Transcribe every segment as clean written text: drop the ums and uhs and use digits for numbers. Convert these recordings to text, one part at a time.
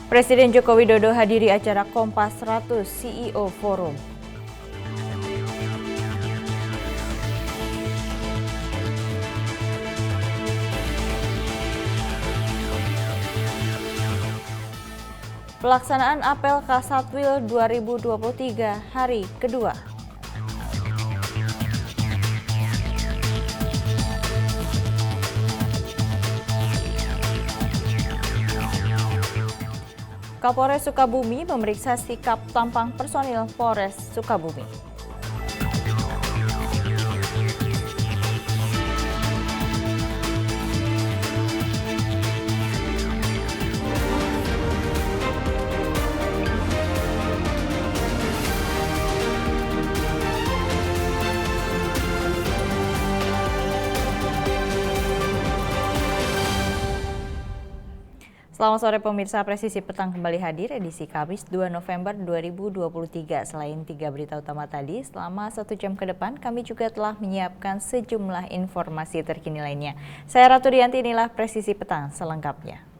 Presiden Joko Widodo hadiri acara Kompas 100 CEO Forum. Pelaksanaan apel Kasatwil 2023 hari kedua. Kapolres Sukabumi memeriksa sikap tampang personil Polres Sukabumi. Selamat sore pemirsa, Presisi Petang kembali hadir edisi Kamis 2 November 2023. Selain 3 berita utama tadi, selama 1 jam ke depan kami juga telah menyiapkan sejumlah informasi terkini lainnya. Saya Ratu Dianti, inilah Presisi Petang selengkapnya.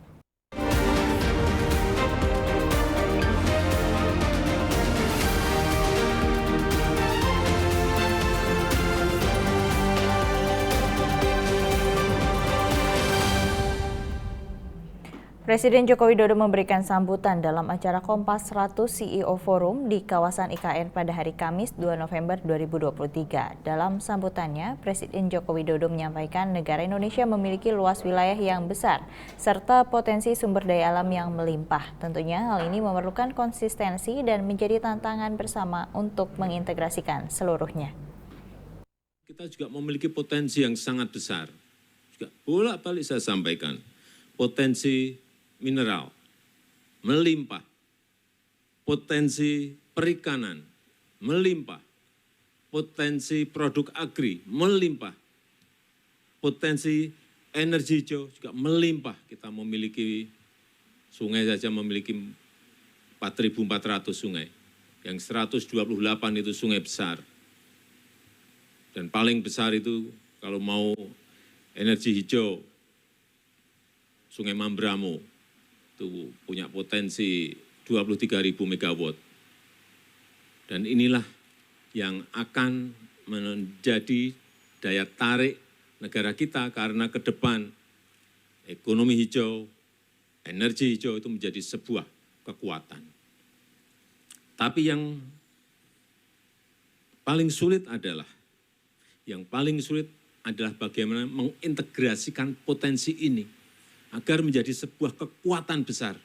Presiden Joko Widodo memberikan sambutan dalam acara Kompas 100 CEO Forum di kawasan IKN pada hari Kamis 2 November 2023. Dalam sambutannya, Presiden Joko Widodo menyampaikan negara Indonesia memiliki luas wilayah yang besar serta potensi sumber daya alam yang melimpah. Tentunya hal ini memerlukan konsistensi dan menjadi tantangan bersama untuk mengintegrasikan seluruhnya. Kita juga memiliki potensi yang sangat besar. Juga bolak-balik saya sampaikan, potensi mineral melimpah, potensi perikanan melimpah, potensi produk agri melimpah, potensi energi hijau juga melimpah. Kita memiliki sungai saja memiliki 4.400 sungai, yang 128 itu sungai besar. Dan paling besar itu kalau mau energi hijau, Sungai Mambramo, itu punya potensi 23.000 megawatt. Dan inilah yang akan menjadi daya tarik negara kita karena ke depan ekonomi hijau, energi hijau itu menjadi sebuah kekuatan. Tapi yang paling sulit adalah bagaimana mengintegrasikan potensi ini agar menjadi sebuah kekuatan besar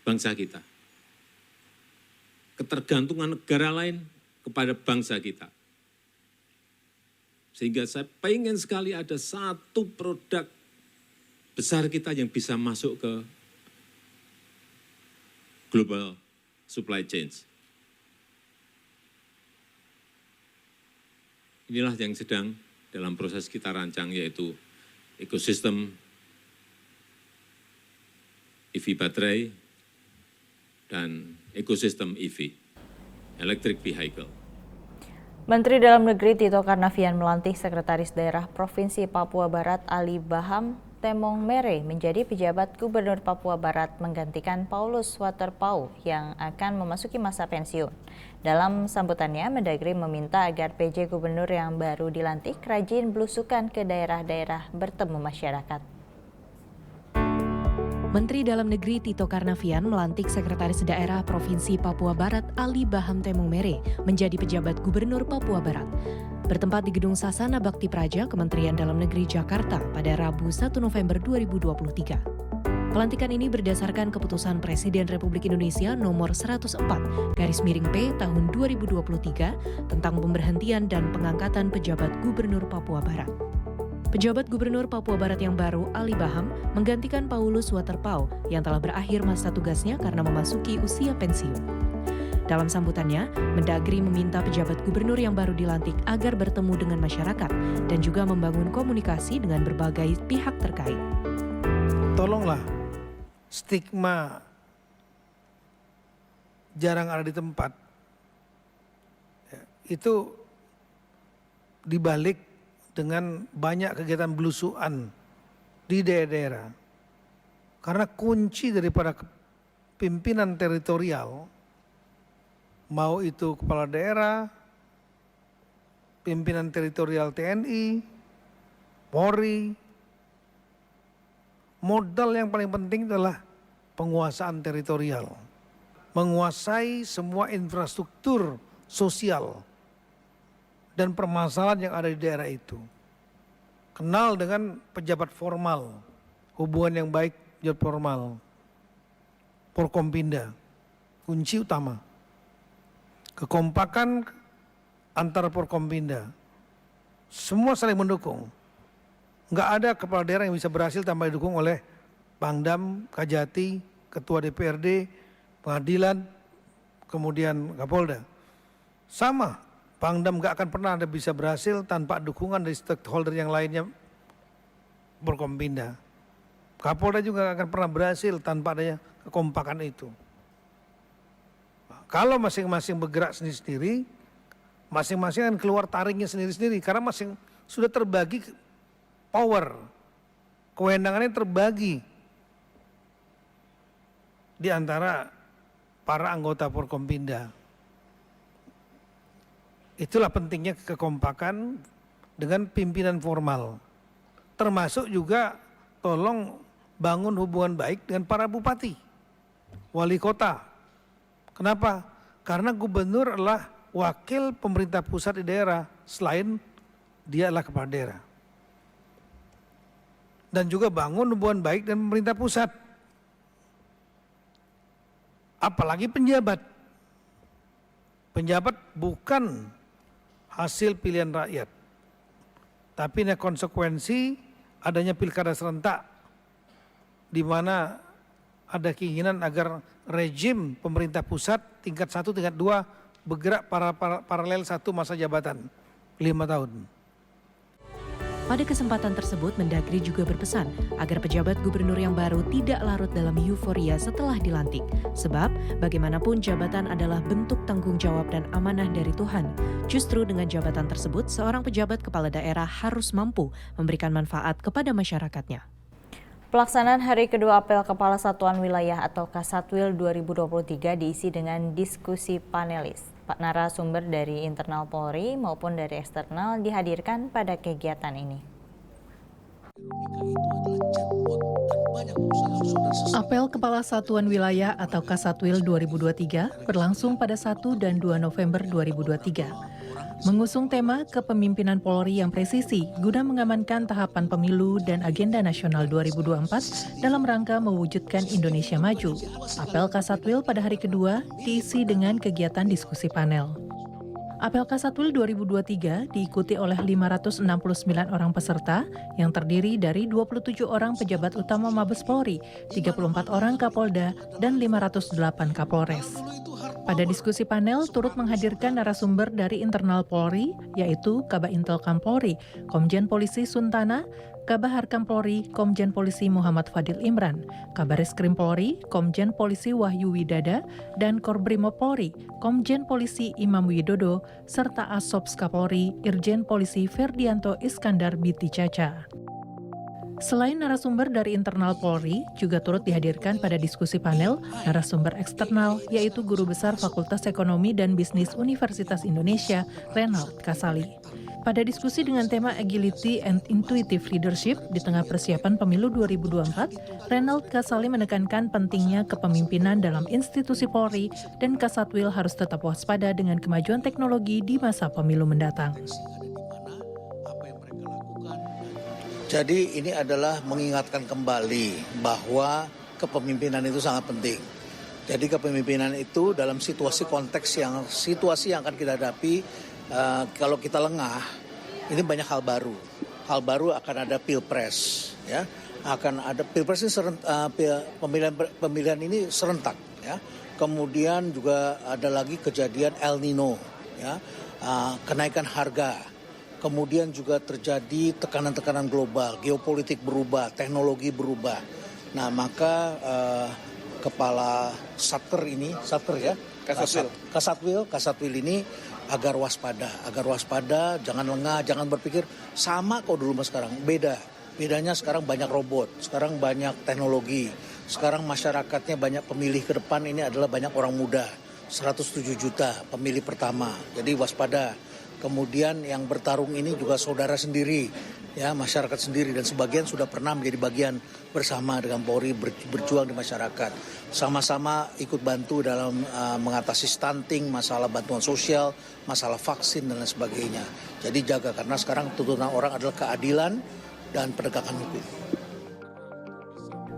bangsa kita. Ketergantungan negara lain kepada bangsa kita. Sehingga saya pengen sekali ada satu produk besar kita yang bisa masuk ke global supply chain. Inilah yang sedang dalam proses kita rancang, yaitu ekosistem EV baterai dan ekosistem EV, electric vehicle. Menteri Dalam Negeri Tito Karnavian melantik Sekretaris Daerah Provinsi Papua Barat Ali Baham Temong Mere menjadi pejabat Gubernur Papua Barat menggantikan Paulus Waterpauw yang akan memasuki masa pensiun. Dalam sambutannya, Mendagri meminta agar PJ Gubernur yang baru dilantik rajin belusukan ke daerah-daerah bertemu masyarakat. Menteri Dalam Negeri Tito Karnavian melantik Sekretaris Daerah Provinsi Papua Barat Ali Baham Temong Mere menjadi pejabat Gubernur Papua Barat. Bertempat di Gedung Sasana Bakti Praja Kementerian Dalam Negeri Jakarta pada Rabu 1 November 2023. Pelantikan ini berdasarkan keputusan Presiden Republik Indonesia nomor 104/P tahun 2023 tentang pemberhentian dan pengangkatan pejabat Gubernur Papua Barat. Pejabat Gubernur Papua Barat yang baru, Ali Baham, menggantikan Paulus Waterpauw yang telah berakhir masa tugasnya karena memasuki usia pensiun. Dalam sambutannya, Mendagri meminta pejabat gubernur yang baru dilantik agar bertemu dengan masyarakat dan juga membangun komunikasi dengan berbagai pihak terkait. Tolonglah stigma jarang ada di tempat, itu dibalik dengan banyak kegiatan belusuan di daerah-daerah. Karena kunci daripada pimpinan teritorial, mau itu kepala daerah, pimpinan teritorial TNI, Polri, modal yang paling penting adalah penguasaan teritorial. Menguasai semua infrastruktur sosial dan permasalahan yang ada di daerah itu. Kenal dengan pejabat formal, hubungan yang baik pejabat formal, Forkompinda, kunci utama. Kekompakan antara Forkompinda, semua saling mendukung. Nggak ada kepala daerah yang bisa berhasil tanpa didukung oleh Pangdam, Kajati, Ketua DPRD, Pengadilan, kemudian Kapolda. Sama, Pangdam nggak akan pernah ada bisa berhasil tanpa dukungan dari stakeholder yang lainnya Forkompinda. Kapolda juga nggak akan pernah berhasil tanpa adanya kekompakan itu. Kalau masing-masing bergerak sendiri-sendiri, masing-masing akan keluar taringnya sendiri-sendiri karena masing sudah terbagi power, kewenangannya terbagi di antara para anggota Forkompinda. Itulah pentingnya kekompakan dengan pimpinan formal. Termasuk juga tolong bangun hubungan baik dengan para bupati, wali kota. Kenapa? Karena gubernur adalah wakil pemerintah pusat di daerah, selain dia adalah kepala daerah. Dan juga bangun hubungan baik dengan pemerintah pusat. Apalagi penjabat. Penjabat bukan hasil pilihan rakyat. Tapi ini konsekuensi adanya pilkada serentak di mana ada keinginan agar rejim pemerintah pusat tingkat 1, tingkat 2 bergerak paralel satu masa jabatan 5 tahun. Pada kesempatan tersebut, Mendagri juga berpesan agar pejabat gubernur yang baru tidak larut dalam euforia setelah dilantik. Sebab, bagaimanapun jabatan adalah bentuk tanggung jawab dan amanah dari Tuhan. Justru dengan jabatan tersebut, seorang pejabat kepala daerah harus mampu memberikan manfaat kepada masyarakatnya. Pelaksanaan hari kedua apel Kepala Satuan Wilayah atau Kasatwil 2023 diisi dengan diskusi panelis. Pak narasumber dari internal Polri maupun dari eksternal dihadirkan pada kegiatan ini. Apel Kepala Satuan Wilayah atau Kasatwil 2023 berlangsung pada 1 dan 2 November 2023. Mengusung tema kepemimpinan Polri yang presisi guna mengamankan tahapan pemilu dan agenda nasional 2024 dalam rangka mewujudkan Indonesia maju. Apel Kasatwil pada hari kedua diisi dengan kegiatan diskusi panel. Apel Kasatwil 2023 diikuti oleh 569 orang peserta yang terdiri dari 27 orang pejabat utama Mabes Polri, 34 orang Kapolda, dan 508 Kapolres. Pada diskusi panel turut menghadirkan narasumber dari internal Polri, yaitu Kabintel Polri, Komjen Polisi Suntana, Kabaharkam Polri, Komjen Polisi Muhammad Fadil Imran, Kabareskrim Polri, Komjen Polisi Wahyu Widada, dan Korbrimob Polri, Komjen Polisi Imam Widodo, serta Asops Kapolri, Irjen Polisi Ferdianto Iskandar Biti Caca. Selain narasumber dari internal Polri, juga turut dihadirkan pada diskusi panel narasumber eksternal, yaitu Guru Besar Fakultas Ekonomi dan Bisnis Universitas Indonesia, Renald Kasali. Pada diskusi dengan tema Agility and Intuitive Leadership di tengah persiapan pemilu 2024, Renald Kasali menekankan pentingnya kepemimpinan dalam institusi Polri dan Kasatwil harus tetap waspada dengan kemajuan teknologi di masa pemilu mendatang. Jadi ini adalah mengingatkan kembali bahwa kepemimpinan itu sangat penting. Jadi kepemimpinan itu dalam situasi yang akan kita hadapi, kalau kita lengah, ini banyak hal baru. Hal baru akan ada pilpres, ya, akan ada pilpres ini pemilihan ini serentak, ya. Kemudian juga ada lagi kejadian El Nino, ya, kenaikan harga. Kemudian juga terjadi tekanan-tekanan global, geopolitik berubah, teknologi berubah. Nah, maka kepala Kasatwil ini agar waspada, jangan lengah, jangan berpikir sama kok dulu mas sekarang. Bedanya sekarang banyak robot, sekarang banyak teknologi, Sekarang masyarakatnya banyak pemilih ke depan ini adalah banyak orang muda, 107 juta pemilih pertama. Jadi waspada. Kemudian yang bertarung ini juga saudara sendiri, ya masyarakat sendiri, dan sebagian sudah pernah menjadi bagian bersama dengan Polri berjuang di masyarakat. Sama-sama ikut bantu dalam mengatasi stunting, masalah bantuan sosial, masalah vaksin dan lain sebagainya. Jadi jaga, karena sekarang tuntutan orang adalah keadilan dan penegakan hukum.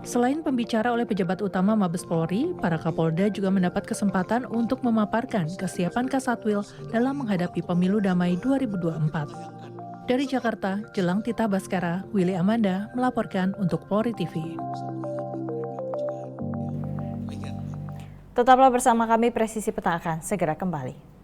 Selain pembicara oleh pejabat utama Mabes Polri, para Kapolda juga mendapat kesempatan untuk memaparkan kesiapan Kasatwil dalam menghadapi pemilu damai 2024. Dari Jakarta, Jelang Tita Baskara, Willy Amanda melaporkan untuk Polri TV. Tetaplah bersama kami, Presisi Peta akan segera kembali.